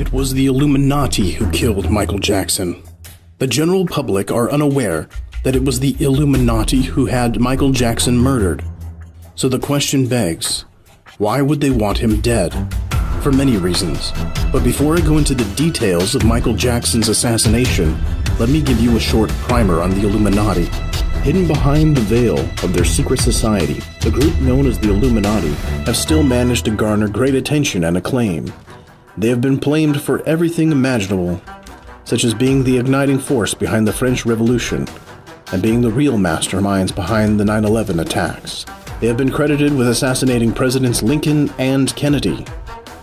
it was the Illuminati who killed Michael Jackson. The general public are unaware that it was the Illuminati who had Michael Jackson murdered. So the question begs, why would they want him dead? For many reasons. But before I go into the details of Michael Jackson's assassination, let me give you a short primer on the Illuminati. Hidden behind the veil of their secret society, the group known as the Illuminati have still managed to garner great attention and acclaim. They have been blamed for everything imaginable, such as being the igniting force behind the French Revolution and being the real masterminds behind the 9/11 attacks. They have been credited with assassinating Presidents Lincoln and Kennedy.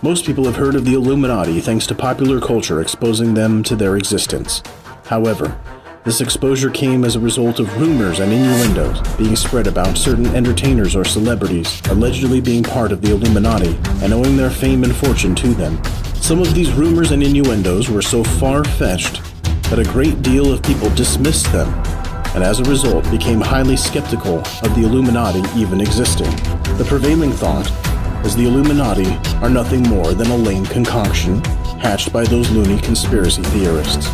Most people have heard of the Illuminati thanks to popular culture exposing them to their existence. However, this exposure came as a result of rumors and innuendos being spread about certain entertainers or celebrities allegedly being part of the Illuminati and owing their fame and fortune to them. Some of these rumors and innuendos were so far-fetched that a great deal of people dismissed them, and as a result became highly skeptical of the Illuminati even existing. The prevailing thought is the Illuminati are nothing more than a lame concoction hatched by those loony conspiracy theorists.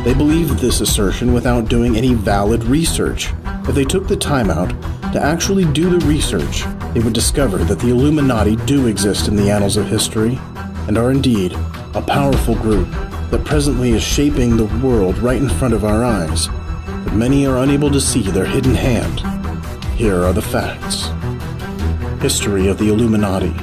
They believe this assertion without doing any valid research. If they took the time out to actually do the research, they would discover that the Illuminati do exist in the annals of history and are indeed a powerful group that presently is shaping the world right in front of our eyes. But many are unable to see their hidden hand. Here are the facts. History of the Illuminati.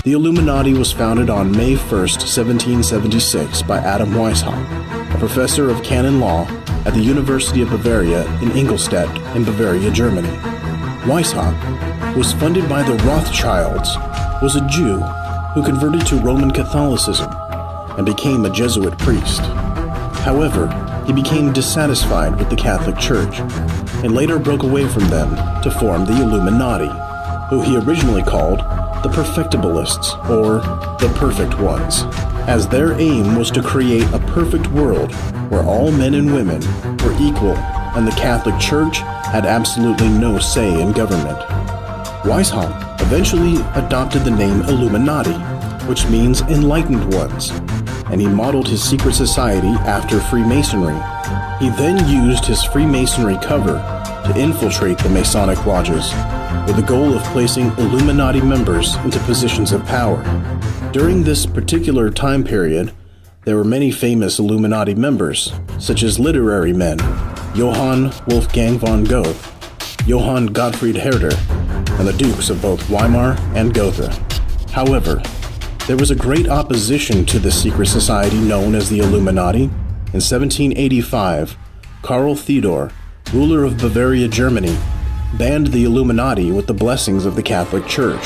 The Illuminati was founded on May 1st, 1776 by Adam Weishaupt, a professor of canon law at the University of Bavaria in Ingolstadt in Bavaria, Germany. Weishaupt, who was funded by the Rothschilds, was a Jew who converted to Roman Catholicism and became a Jesuit priest. However, he became dissatisfied with the Catholic Church and later broke away from them to form the Illuminati, who he originally called the Perfectibilists, or the Perfect Ones, as their aim was to create a perfect world where all men and women were equal and the Catholic Church had absolutely no say in government. Weishaupt eventually adopted the name Illuminati, which means enlightened ones, and he modeled his secret society after Freemasonry. He then used his Freemasonry cover to infiltrate the Masonic lodges, with the goal of placing Illuminati members into positions of power. During this particular time period, there were many famous Illuminati members, such as literary men, Johann Wolfgang von Goethe, Johann Gottfried Herder, and the Dukes of both Weimar and Gotha. However, there was a great opposition to this secret society known as the Illuminati. In 1785, Karl Theodor, ruler of Bavaria, Germany, banned the Illuminati with the blessings of the Catholic Church.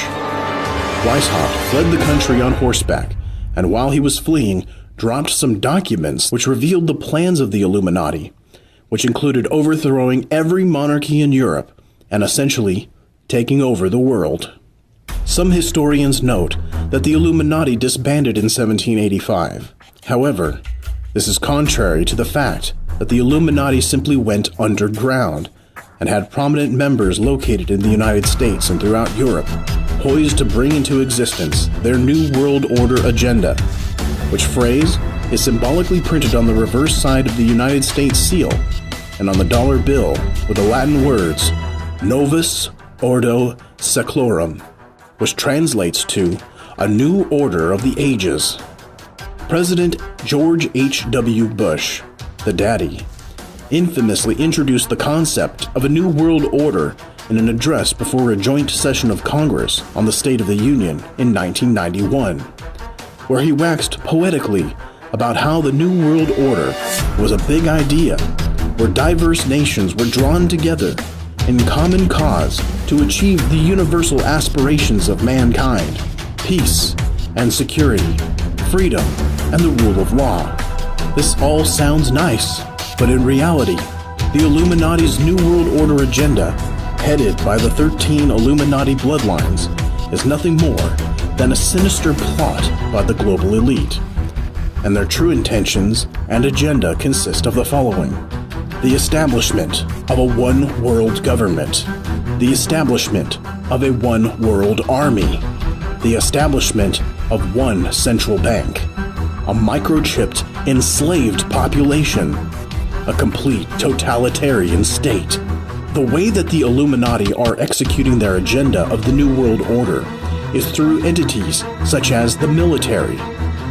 Weishaupt fled the country on horseback, and while he was fleeing, dropped some documents which revealed the plans of the Illuminati, which included overthrowing every monarchy in Europe and essentially taking over the world. Some historians note that the Illuminati disbanded in 1785. However, this is contrary to the fact that the Illuminati simply went underground and had prominent members located in the United States and throughout Europe, poised to bring into existence their New World Order agenda, which phrase is symbolically printed on the reverse side of the United States seal and on the dollar bill with the Latin words Novus Ordo Seclorum, which translates to a new order of the ages. President George H.W. Bush, the daddy, infamously introduced the concept of a new world order in an address before a joint session of Congress on the State of the Union in 1991, where he waxed poetically about how the new world order was a big idea where diverse nations were drawn together in common cause to achieve the universal aspirations of mankind, peace and security, freedom and the rule of law. This all sounds nice, but in reality, the Illuminati's New World Order agenda, headed by the 13 Illuminati bloodlines, is nothing more than a sinister plot by the global elite. And their true intentions and agenda consist of the following: the establishment of a one-world government, the establishment of a one-world army, the establishment of one central bank, a microchipped, enslaved population, a complete totalitarian state. The way that the Illuminati are executing their agenda of the New World Order is through entities such as the military,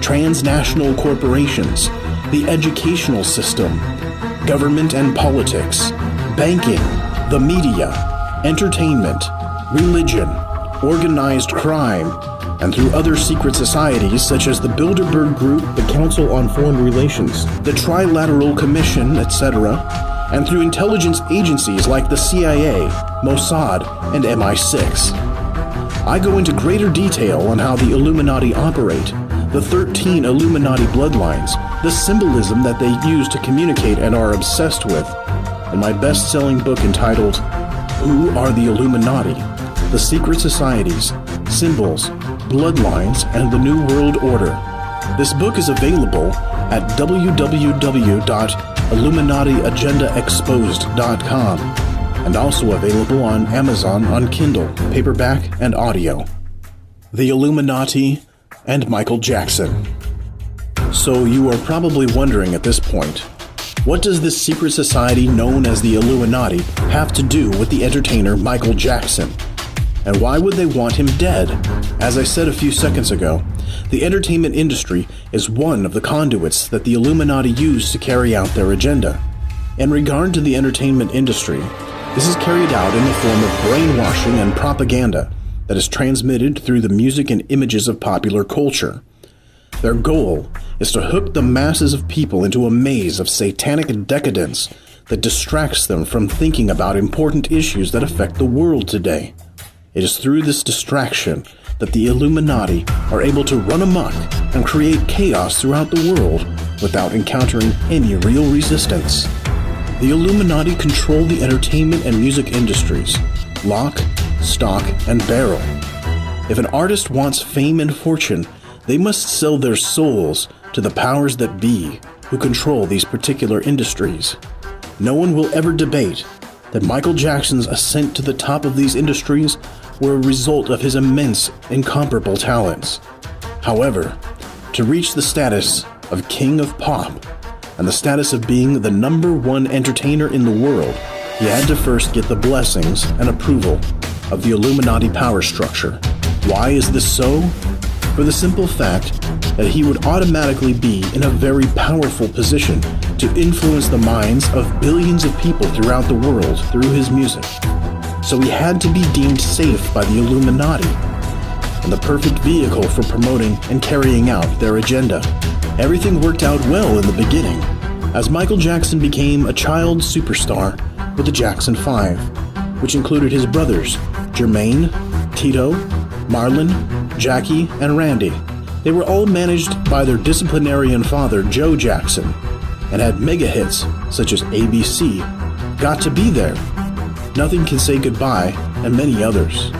transnational corporations, the educational system, government and politics, banking, the media, entertainment, religion, organized crime, and through other secret societies such as the Bilderberg Group, the Council on Foreign Relations, the Trilateral Commission, etc., and through intelligence agencies like the CIA, Mossad, and MI6. I go into greater detail on how the Illuminati operate, the 13 Illuminati bloodlines, the symbolism that they use to communicate and are obsessed with, in my best-selling book entitled, Who Are the Illuminati? The Secret Societies, Symbols, Bloodlines, and the New World Order. This book is available at www.illuminatiagendaexposed.com and also available on Amazon on Kindle, paperback, and audio. The Illuminati and Michael Jackson. So you are probably wondering at this point, what does this secret society known as the Illuminati have to do with the entertainer Michael Jackson? And why would they want him dead? As I said a few seconds ago, the entertainment industry is one of the conduits that the Illuminati use to carry out their agenda. In regard to the entertainment industry, this is carried out in the form of brainwashing and propaganda that is transmitted through the music and images of popular culture. Their goal is to hook the masses of people into a maze of satanic decadence that distracts them from thinking about important issues that affect the world today. It is through this distraction that the Illuminati are able to run amok and create chaos throughout the world without encountering any real resistance. The Illuminati control the entertainment and music industries, lock, stock, and barrel. If an artist wants fame and fortune, they must sell their souls to the powers that be who control these particular industries. No one will ever debate that Michael Jackson's ascent to the top of these industries were a result of his immense, incomparable talents. However, to reach the status of King of Pop and the status of being the #1 entertainer in the world, he had to first get the blessings and approval of the Illuminati power structure. Why is this so? For the simple fact that he would automatically be in a very powerful position to influence the minds of billions of people throughout the world through his music. So he had to be deemed safe by the Illuminati, and the perfect vehicle for promoting and carrying out their agenda. Everything worked out well in the beginning, as Michael Jackson became a child superstar with the Jackson 5, which included his brothers, Jermaine, Tito, Marlon, Jackie, and Randy. They were all managed by their disciplinarian father, Joe Jackson, and had mega hits such as ABC, Got to Be There, Nothing Can Say Goodbye, and many others.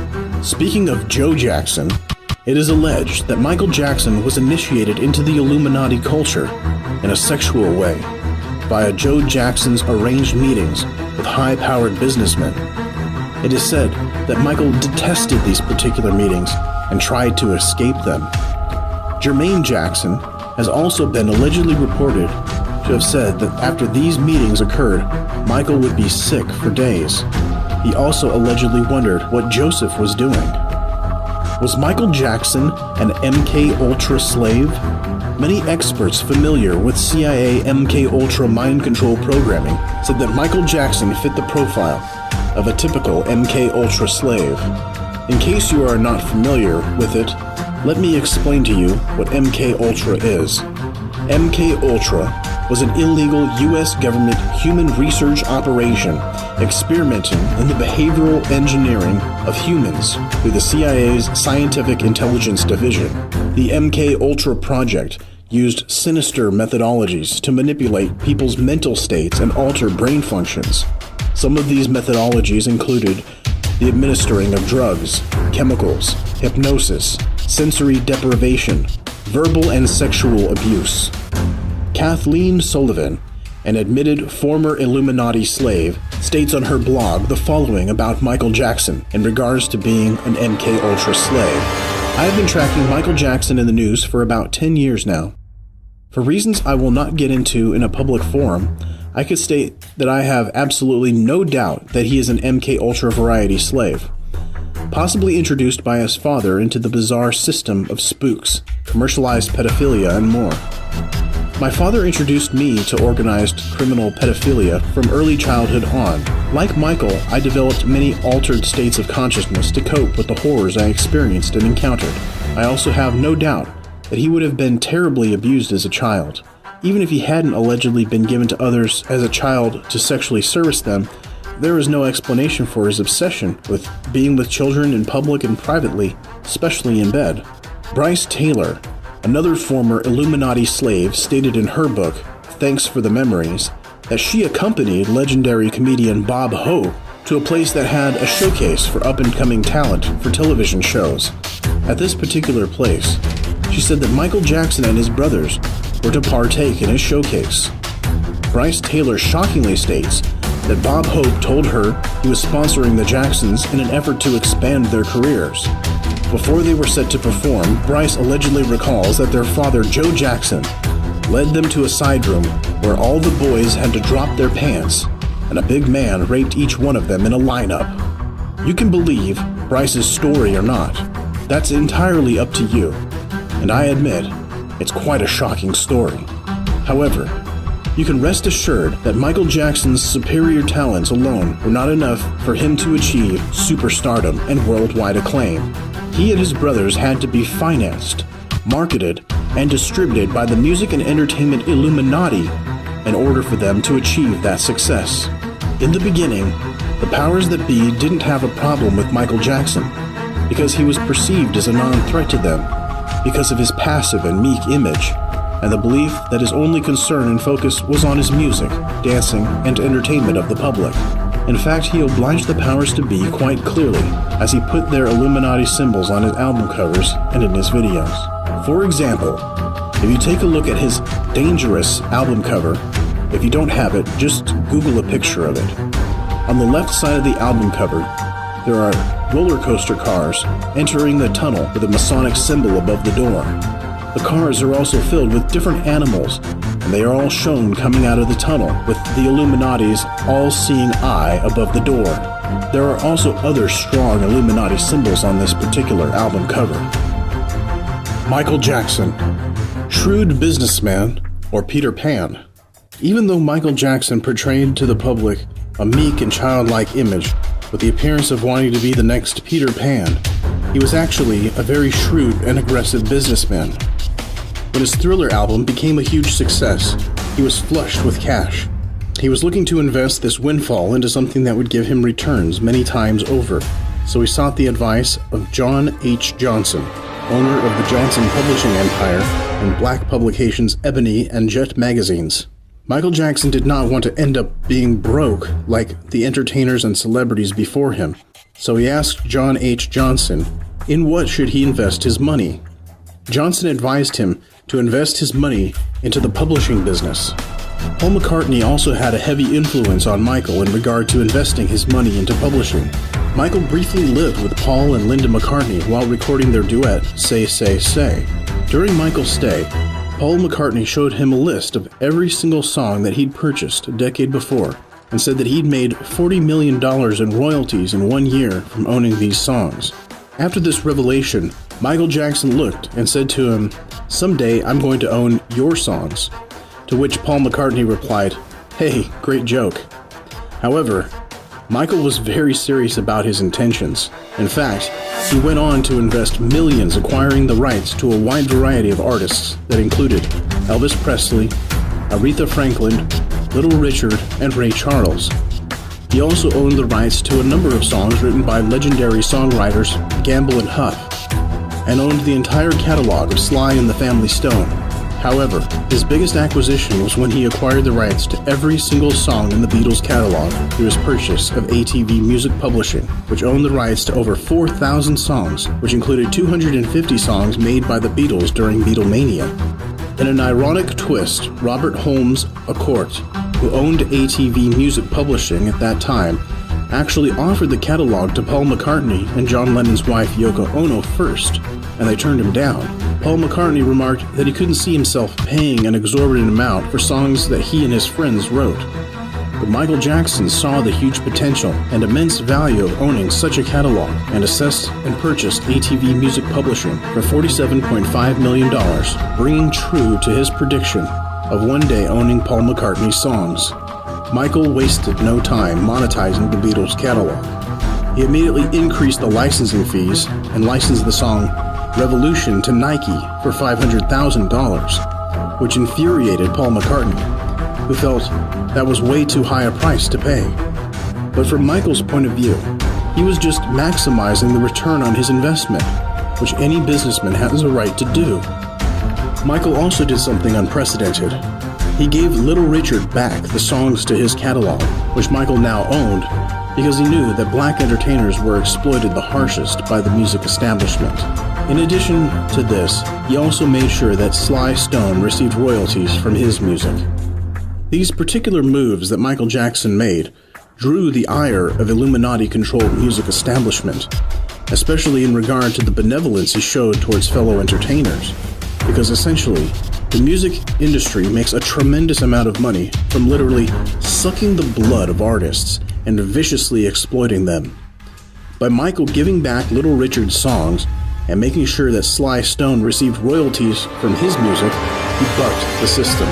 Speaking of Joe Jackson, it is alleged that Michael Jackson was initiated into the Illuminati culture in a sexual way via Joe Jackson's arranged meetings with high-powered businessmen. It is said that Michael detested these particular meetings and tried to escape them. Jermaine Jackson has also been allegedly reported to have said that after these meetings occurred, Michael would be sick for days. He also allegedly wondered what Joseph was doing. Was Michael Jackson an MK Ultra slave? Many experts familiar with CIA MK Ultra mind control programming said that Michael Jackson fit the profile of a typical MK Ultra slave. In case you are not familiar with it, let me explain to you what MK Ultra is. MK Ultra was an illegal U.S. government human research operation experimenting in the behavioral engineering of humans through the CIA's Scientific Intelligence Division. The MK Ultra project used sinister methodologies to manipulate people's mental states and alter brain functions. Some of these methodologies included the administering of drugs, chemicals, hypnosis, sensory deprivation, verbal and sexual abuse. Kathleen Sullivan, an admitted former Illuminati slave, states on her blog the following about Michael Jackson in regards to being an MK Ultra slave. I have been tracking Michael Jackson in the news for about 10 years now. For reasons I will not get into in a public forum, I could state that I have absolutely no doubt that he is an MK Ultra variety slave, possibly introduced by his father into the bizarre system of spooks, commercialized pedophilia, and more. My father introduced me to organized criminal pedophilia from early childhood on. Like Michael, I developed many altered states of consciousness to cope with the horrors I experienced and encountered. I also have no doubt that he would have been terribly abused as a child. Even if he hadn't allegedly been given to others as a child to sexually service them, there is no explanation for his obsession with being with children in public and privately, especially in bed. Bryce Taylor, another former Illuminati slave, stated in her book, Thanks for the Memories, that she accompanied legendary comedian Bob Hope to a place that had a showcase for up-and-coming talent for television shows. At this particular place, she said that Michael Jackson and his brothers were to partake in his showcase. Bryce Taylor shockingly states that Bob Hope told her he was sponsoring the Jacksons in an effort to expand their careers. Before they were set to perform, Bryce allegedly recalls that their father, Joe Jackson, led them to a side room where all the boys had to drop their pants, and a big man raped each one of them in a lineup. You can believe Bryce's story or not. That's entirely up to you, and I admit, it's quite a shocking story. However, you can rest assured that Michael Jackson's superior talents alone were not enough for him to achieve superstardom and worldwide acclaim. He and his brothers had to be financed, marketed, and distributed by the music and entertainment Illuminati in order for them to achieve that success. In the beginning, the powers that be didn't have a problem with Michael Jackson because he was perceived as a non-threat to them because of his passive and meek image, and the belief that his only concern and focus was on his music, dancing, and entertainment of the public. In fact, he obliged the powers to be quite clearly, as he put their Illuminati symbols on his album covers and in his videos. For example, if you take a look at his Dangerous album cover, if you don't have it, just Google a picture of it. On the left side of the album cover, there are roller coaster cars entering the tunnel with a Masonic symbol above the door. The cars are also filled with different animals, and they are all shown coming out of the tunnel with the Illuminati's all-seeing eye above the door. There are also other strong Illuminati symbols on this particular album cover. Michael Jackson, shrewd businessman, or Peter Pan. Even though Michael Jackson portrayed to the public a meek and childlike image with the appearance of wanting to be the next Peter Pan, he was actually a very shrewd and aggressive businessman. When his Thriller album became a huge success, he was flushed with cash. He was looking to invest this windfall into something that would give him returns many times over, so he sought the advice of John H. Johnson, owner of the Johnson Publishing Empire and black publications Ebony and Jet magazines. Michael Jackson did not want to end up being broke like the entertainers and celebrities before him, so he asked John H. Johnson, in what should he invest his money? Johnson advised him to invest his money into the publishing business. Paul McCartney also had a heavy influence on Michael in regard to investing his money into publishing. Michael briefly lived with Paul and Linda McCartney while recording their duet, Say, Say, Say. During Michael's stay, Paul McCartney showed him a list of every single song that he'd purchased a decade before and said that he'd made $40 million in royalties in 1 year from owning these songs. After this revelation, Michael Jackson looked and said to him, "Someday I'm going to own your songs." To which Paul McCartney replied, "Hey, great joke." However, Michael was very serious about his intentions. In fact, he went on to invest millions acquiring the rights to a wide variety of artists that included Elvis Presley, Aretha Franklin, Little Richard, and Ray Charles. He also owned the rights to a number of songs written by legendary songwriters Gamble and Huff, and owned the entire catalog of Sly and the Family Stone. However, his biggest acquisition was when he acquired the rights to every single song in the Beatles catalog through his purchase of ATV Music Publishing, which owned the rights to over 4,000 songs, which included 250 songs made by the Beatles during Beatlemania. In an ironic twist, Robert Holmes Accord, who owned ATV Music Publishing at that time, actually offered the catalog to Paul McCartney and John Lennon's wife Yoko Ono first, and they turned him down. Paul McCartney remarked that he couldn't see himself paying an exorbitant amount for songs that he and his friends wrote. But Michael Jackson saw the huge potential and immense value of owning such a catalog and assessed and purchased ATV Music Publishing for $47.5 million, bringing true to his prediction of one day owning Paul McCartney's songs. Michael wasted no time monetizing the Beatles catalog. He immediately increased the licensing fees and licensed the song Revolution to Nike for $500,000, which infuriated Paul McCartney, who felt that was way too high a price to pay. But from Michael's point of view, he was just maximizing the return on his investment, which any businessman has a right to do. Michael also did something unprecedented. He gave Little Richard back the songs to his catalog, which Michael now owned, because he knew that black entertainers were exploited the harshest by the music establishment. In addition to this, he also made sure that Sly Stone received royalties from his music. These particular moves that Michael Jackson made drew the ire of Illuminati-controlled music establishment, especially in regard to the benevolence he showed towards fellow entertainers, because essentially, the music industry makes a tremendous amount of money from literally sucking the blood of artists and viciously exploiting them. By Michael giving back Little Richard's songs and making sure that Sly Stone received royalties from his music, he bucked the system.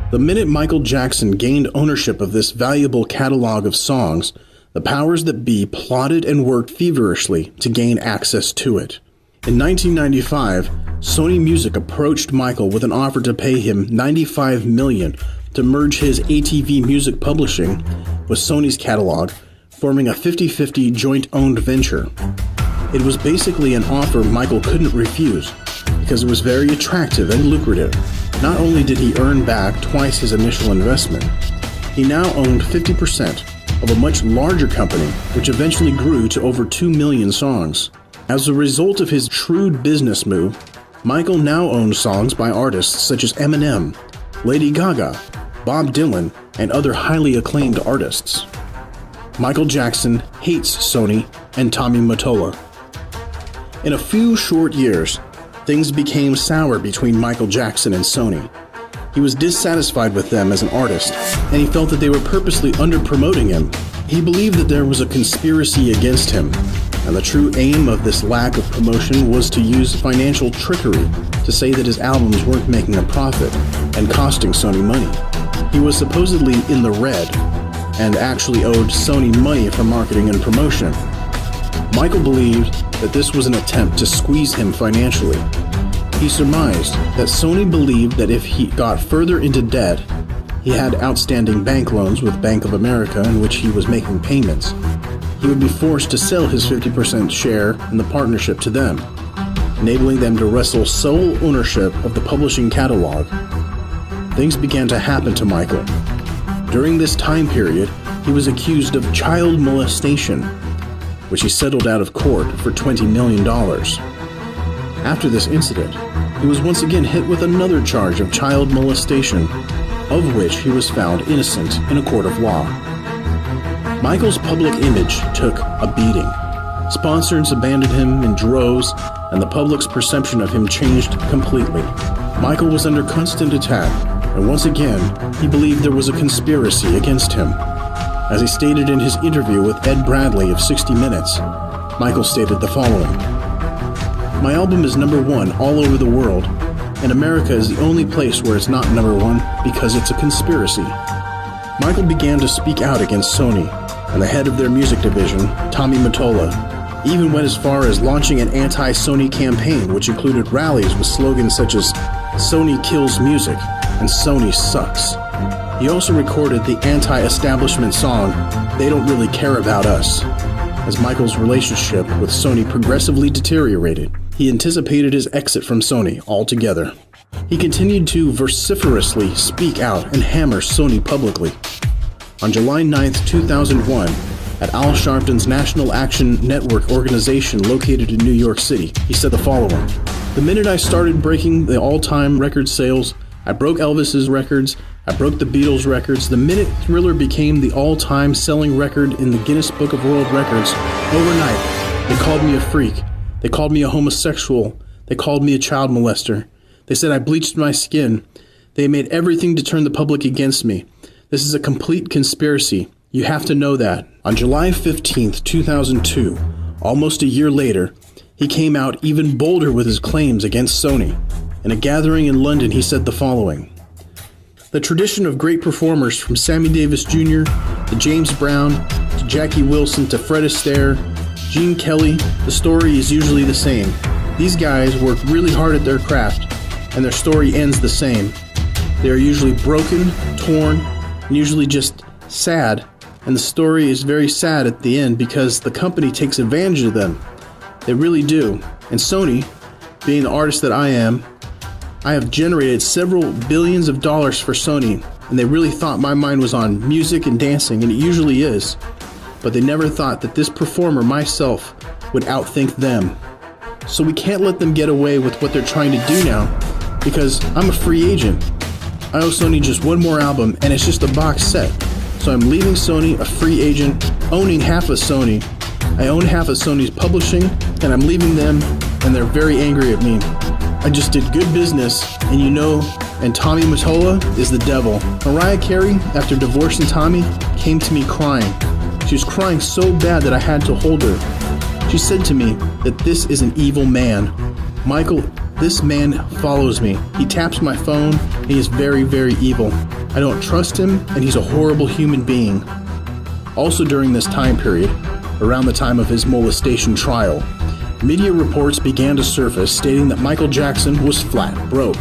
The minute Michael Jackson gained ownership of this valuable catalog of songs, the powers that be plotted and worked feverishly to gain access to it. In 1995, Sony Music approached Michael with an offer to pay him $95 million to merge his ATV Music Publishing with Sony's catalog, forming a 50-50 joint-owned venture. It was basically an offer Michael couldn't refuse, because it was very attractive and lucrative. Not only did he earn back twice his initial investment, he now owned 50% of a much larger company, which eventually grew to over 2 million songs. As a result of his shrewd business move, Michael now owns songs by artists such as Eminem, Lady Gaga, Bob Dylan, and other highly acclaimed artists. Michael Jackson hates Sony and Tommy Mottola. In a few short years, things became sour between Michael Jackson and Sony. He was dissatisfied with them as an artist, and he felt that they were purposely under-promoting him. He believed that there was a conspiracy against him, and the true aim of this lack of promotion was to use financial trickery to say that his albums weren't making a profit and costing Sony money. He was supposedly in the red and actually owed Sony money for marketing and promotion. Michael believed that this was an attempt to squeeze him financially. He surmised that Sony believed that if he got further into debt, he had outstanding bank loans with Bank of America in which he was making payments. He would be forced to sell his 50% share in the partnership to them, enabling them to wrestle sole ownership of the publishing catalog. Things began to happen to Michael. During this time period, he was accused of child molestation, which he settled out of court for $20 million. After this incident, he was once again hit with another charge of child molestation, of which he was found innocent in a court of law. Michael's public image took a beating. Sponsors abandoned him in droves, and the public's perception of him changed completely. Michael was under constant attack, and once again, he believed there was a conspiracy against him. As he stated in his interview with Ed Bradley of 60 Minutes, Michael stated the following: "My album is #1 all over the world, and America is the only place where it's not #1 because it's a conspiracy." Michael began to speak out against Sony, and the head of their music division, Tommy Mottola, even went as far as launching an anti-Sony campaign which included rallies with slogans such as "Sony kills music" and "Sony sucks." He also recorded the anti-establishment song, "They Don't Really Care About Us." As Michael's relationship with Sony progressively deteriorated, he anticipated his exit from Sony altogether. He continued to vociferously speak out and hammer Sony publicly. On July 9, 2001, at Al Sharpton's National Action Network organization located in New York City, he said the following: "The minute I started breaking the all-time record sales, I broke Elvis's records, I broke the Beatles records. The minute Thriller became the all-time selling record in the Guinness Book of World Records, overnight, they called me a freak. They called me a homosexual. They called me a child molester. They said I bleached my skin. They made everything to turn the public against me. This is a complete conspiracy. You have to know that. On July 15th, 2002, almost a year later, he came out even bolder with his claims against Sony. In a gathering in London, he said the following: "The tradition of great performers from Sammy Davis Jr. to James Brown to Jackie Wilson to Fred Astaire, Gene Kelly, the story is usually the same. These guys work really hard at their craft, and their story ends the same. They are usually broken, torn, and usually just sad, and the story is very sad at the end because the company takes advantage of them. They really do. And Sony, being the artist that I am, I have generated several billions of dollars for Sony, and they really thought my mind was on music and dancing, and it usually is. But they never thought that this performer, myself, would outthink them. So we can't let them get away with what they're trying to do now, because I'm a free agent. I owe Sony just one more album, and it's just a box set. So I'm leaving Sony a free agent, owning half of Sony. I own half of Sony's publishing, and I'm leaving them, and they're very angry at me. I just did good business, and Tommy Mottola is the devil." Mariah Carey, after divorcing Tommy, came to me crying. She was crying so bad that I had to hold her. She said to me that this is an evil man. "Michael, this man follows me. He taps my phone, and he is very, very evil. I don't trust him, and he's a horrible human being." Also during this time period, around the time of his molestation trial, media reports began to surface stating that Michael Jackson was flat broke.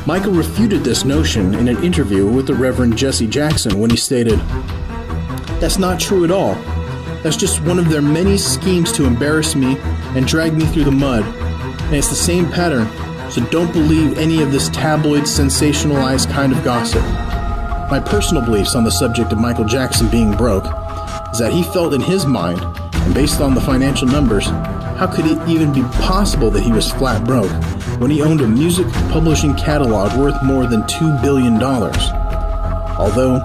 Michael refuted this notion in an interview with the Reverend Jesse Jackson when he stated, "That's not true at all. That's just one of their many schemes to embarrass me and drag me through the mud. And it's the same pattern, so don't believe any of this tabloid sensationalized kind of gossip." My personal beliefs on the subject of Michael Jackson being broke is that he felt in his mind, and based on the financial numbers, how could it even be possible that he was flat broke when he owned a music publishing catalog worth more than $2 billion? Although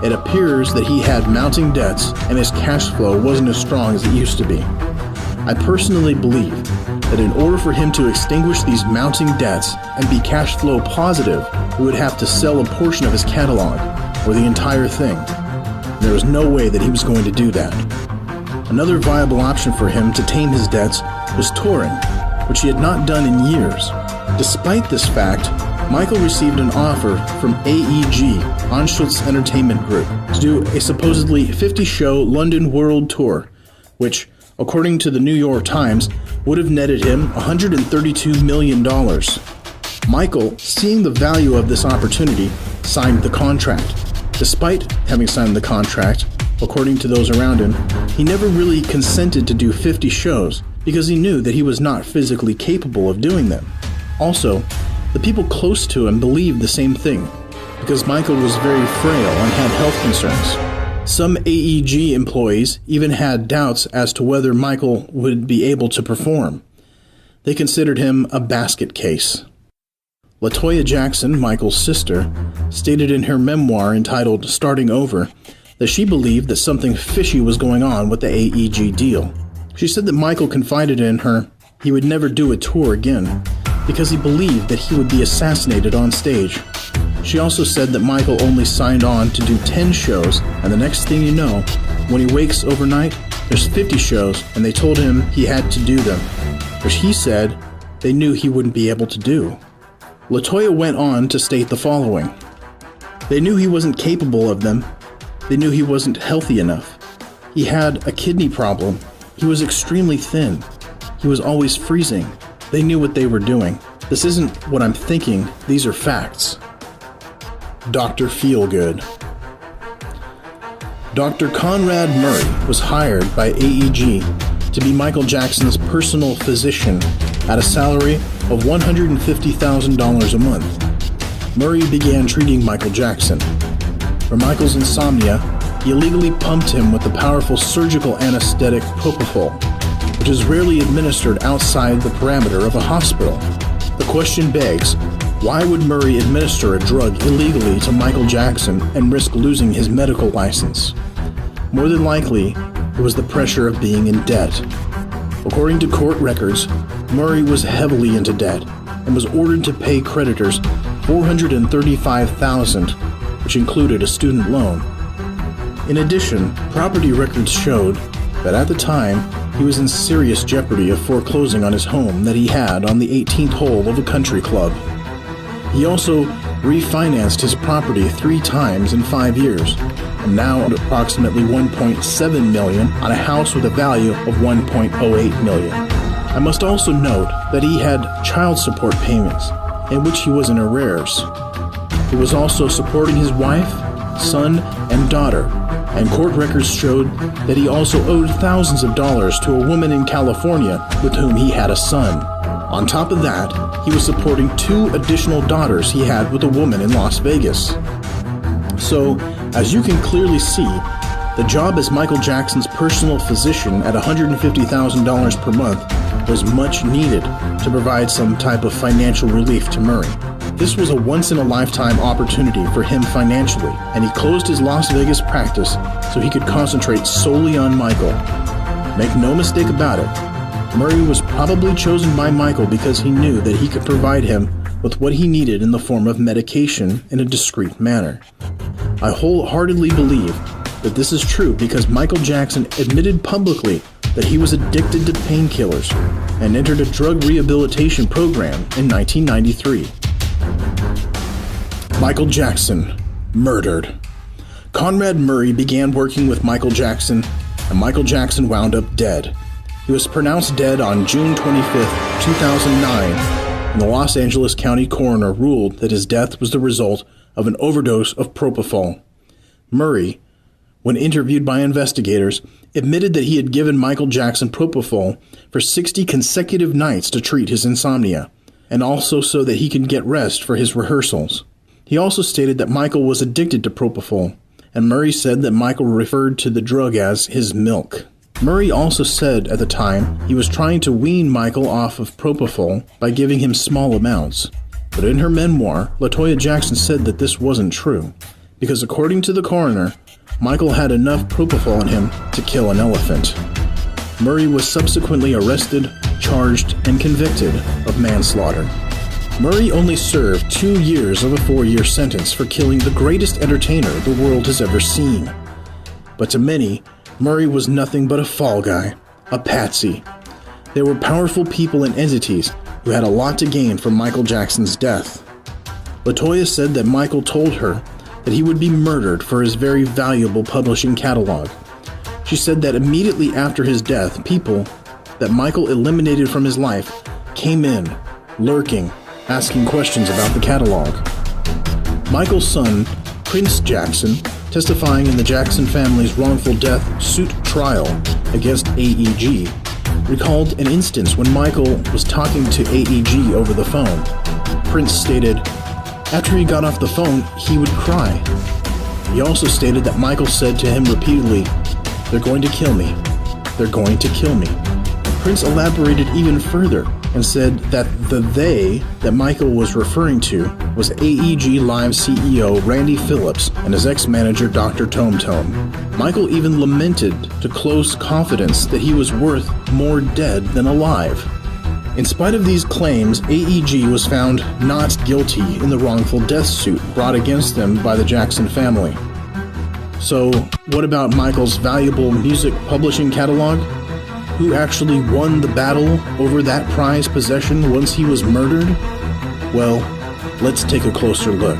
it appears that he had mounting debts and his cash flow wasn't as strong as it used to be. I personally believe that in order for him to extinguish these mounting debts and be cash flow positive, he would have to sell a portion of his catalog, or the entire thing. There was no way that he was going to do that. Another viable option for him to tame his debts was touring, which he had not done in years. Despite this fact, Michael received an offer from AEG, Anschutz Entertainment Group, to do a supposedly 50-show London World Tour, which, according to the New York Times, would have netted him $132 million. Michael, seeing the value of this opportunity, signed the contract. Despite having signed the contract, according to those around him, he never really consented to do 50 shows because he knew that he was not physically capable of doing them. Also, the people close to him believed the same thing, because Michael was very frail and had health concerns. Some AEG employees even had doubts as to whether Michael would be able to perform. They considered him a basket case. LaToya Jackson, Michael's sister, stated in her memoir entitled Starting Over that she believed that something fishy was going on with the AEG deal. She said that Michael confided in her he would never do a tour again because he believed that he would be assassinated on stage. She also said that Michael only signed on to do 10 shows, and the next thing you know, when he wakes overnight, there's 50 shows, and they told him he had to do them, which he said they knew he wouldn't be able to do. LaToya went on to state the following: "They knew he wasn't capable of them. They knew he wasn't healthy enough. He had a kidney problem. He was extremely thin. He was always freezing. They knew what they were doing. This isn't what I'm thinking. These are facts." Dr. Feelgood. Dr. Conrad Murray was hired by AEG to be Michael Jackson's personal physician at a salary of $150,000 a month. Murray began treating Michael Jackson. For Michael's insomnia, he illegally pumped him with the powerful surgical anesthetic propofol, which is rarely administered outside the parameter of a hospital. The question begs, why would Murray administer a drug illegally to Michael Jackson and risk losing his medical license? More than likely, it was the pressure of being in debt. According to court records, Murray was heavily into debt and was ordered to pay creditors $435,000, which included a student loan. In addition, property records showed that at the time, he was in serious jeopardy of foreclosing on his home that he had on the 18th hole of a country club. He also refinanced his property 3 times in 5 years, and now at approximately $1.7 million on a house with a value of $1.08 million. I must also note that he had child support payments, in which he was in arrears. He was also supporting his wife, son, and daughter, and court records showed that he also owed thousands of dollars to a woman in California with whom he had a son. On top of that, he was supporting 2 additional daughters he had with a woman in Las Vegas. So, as you can clearly see, the job as Michael Jackson's personal physician at $150,000 per month was much needed to provide some type of financial relief to Murray. This was a once-in-a-lifetime opportunity for him financially, and he closed his Las Vegas practice so he could concentrate solely on Michael. Make no mistake about it, Murray was probably chosen by Michael because he knew that he could provide him with what he needed in the form of medication in a discreet manner. I wholeheartedly believe that this is true because Michael Jackson admitted publicly that he was addicted to painkillers and entered a drug rehabilitation program in 1993. Michael Jackson, murdered. Conrad Murray began working with Michael Jackson, and Michael Jackson wound up dead. He was pronounced dead on June 25, 2009, and the Los Angeles County coroner ruled that his death was the result of an overdose of propofol. Murray, when interviewed by investigators, admitted that he had given Michael Jackson propofol for 60 consecutive nights to treat his insomnia, and also so that he could get rest for his rehearsals. He also stated that Michael was addicted to propofol, and Murray said that Michael referred to the drug as his milk. Murray also said at the time he was trying to wean Michael off of propofol by giving him small amounts. But in her memoir, LaToya Jackson said that this wasn't true, because according to the coroner, Michael had enough propofol in him to kill an elephant. Murray was subsequently arrested, charged, and convicted of manslaughter. Murray only served 2 years of a 4-year sentence for killing the greatest entertainer the world has ever seen. But to many, Murray was nothing but a fall guy, a patsy. There were powerful people and entities who had a lot to gain from Michael Jackson's death. LaToya said that Michael told her that he would be murdered for his very valuable publishing catalog. She said that immediately after his death, people that Michael eliminated from his life came in, lurking, asking questions about the catalog. Michael's son, Prince Jackson, testifying in the Jackson family's wrongful death suit trial against AEG, recalled an instance when Michael was talking to AEG over the phone. Prince stated, after he got off the phone, he would cry. He also stated that Michael said to him repeatedly, "They're going to kill me. They're going to kill me." Prince elaborated even further and said that the "they" that Michael was referring to was AEG Live CEO Randy Phillips and his ex-manager Dr. Tome Tome. Michael even lamented to close confidence that he was worth more dead than alive. In spite of these claims, AEG was found not guilty in the wrongful death suit brought against them by the Jackson family. So, what about Michael's valuable music publishing catalog? Who actually won the battle over that prized possession once he was murdered? Well, let's take a closer look.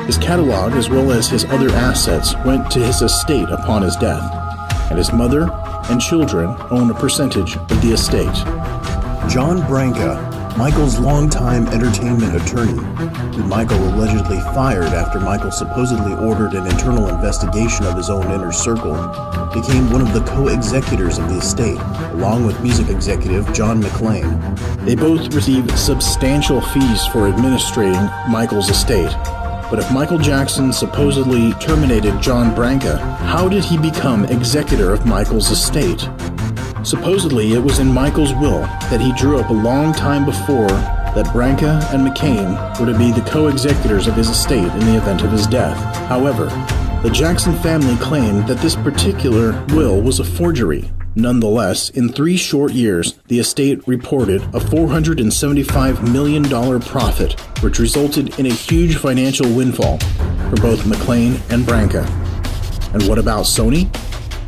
His catalog, as well as his other assets, went to his estate upon his death, and his mother and children own a percentage of the estate. John Branca, Michael's longtime entertainment attorney, who Michael allegedly fired after Michael supposedly ordered an internal investigation of his own inner circle, became one of the co-executors of the estate, along with music executive John McClane. They both received substantial fees for administrating Michael's estate. But if Michael Jackson supposedly terminated John Branca, how did he become executor of Michael's estate? Supposedly, it was in Michael's will that he drew up a long time before that Branca and McCain were to be the co-executors of his estate in the event of his death. However, the Jackson family claimed that this particular will was a forgery, Nonetheless, in 3 short years, the estate reported a $475 million profit, which resulted in a huge financial windfall for both McLean and Branca. And what about Sony?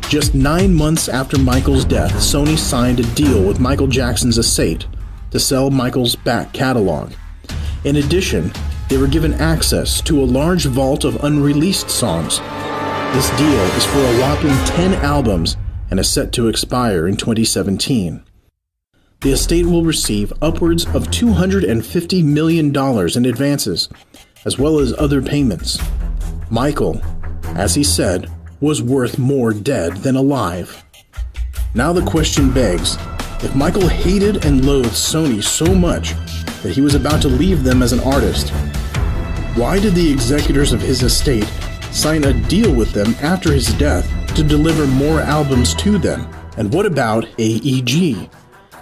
Just 9 months after Michael's death, Sony signed a deal with Michael Jackson's estate to sell Michael's back catalog. In addition, they were given access to a large vault of unreleased songs. This deal is for a whopping 10 albums and is set to expire in 2017. The estate will receive upwards of $250 million in advances, as well as other payments. Michael, as he said, was worth more dead than alive. Now the question begs, if Michael hated and loathed Sony so much that he was about to leave them as an artist, why did the executors of his estate sign a deal with them after his death to deliver more albums to them? And what about AEG?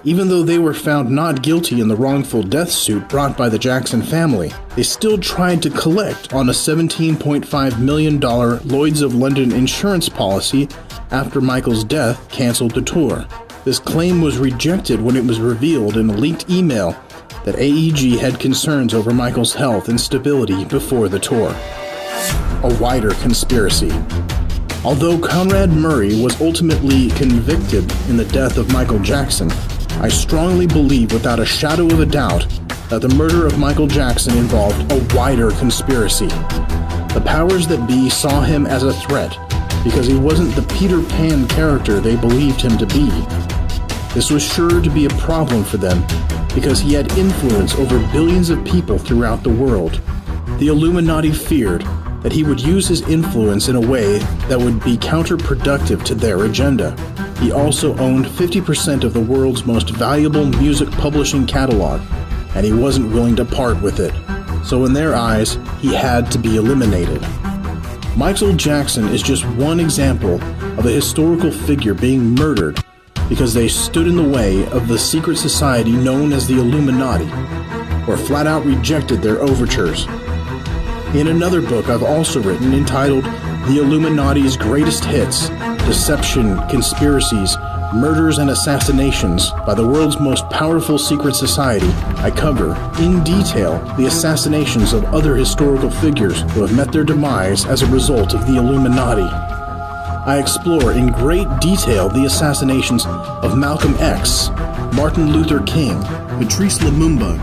Even though they were found not guilty in the wrongful death suit brought by the Jackson family, they still tried to collect on a $17.5 million Lloyd's of London insurance policy after Michael's death canceled the tour. This claim was rejected when it was revealed in a leaked email that AEG had concerns over Michael's health and stability before the tour. A wider conspiracy. Although Conrad Murray was ultimately convicted in the death of Michael Jackson, I strongly believe without a shadow of a doubt that the murder of Michael Jackson involved a wider conspiracy. The powers that be saw him as a threat because he wasn't the Peter Pan character they believed him to be. This was sure to be a problem for them because he had influence over billions of people throughout the world. The Illuminati feared that he would use his influence in a way that would be counterproductive to their agenda. He also owned 50% of the world's most valuable music publishing catalog, and he wasn't willing to part with it. So in their eyes, he had to be eliminated. Michael Jackson is just one example of a historical figure being murdered because they stood in the way of the secret society known as the Illuminati, or flat out rejected their overtures. In another book I've also written entitled The Illuminati's Greatest Hits, Deception, Conspiracies, Murders and Assassinations by the World's Most Powerful Secret Society, I cover, in detail, the assassinations of other historical figures who have met their demise as a result of the Illuminati. I explore in great detail the assassinations of Malcolm X, Martin Luther King, Patrice Lumumba,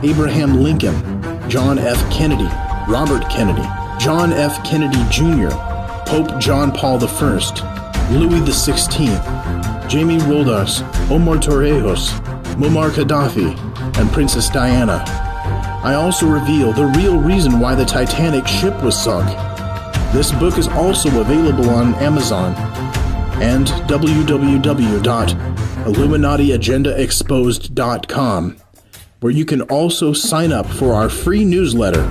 Abraham Lincoln, John F. Kennedy, Robert Kennedy, John F. Kennedy Jr., Pope John Paul I, Louis XVI, Jamie Roldas, Omar Torrijos, Muammar Gaddafi, and Princess Diana. I also reveal the real reason why the Titanic ship was sunk. This book is also available on Amazon and www.illuminatiagendaexposed.com, where you can also sign up for our free newsletter,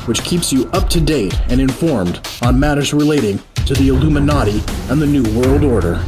which keeps you up to date and informed on matters relating to the Illuminati and the New World Order.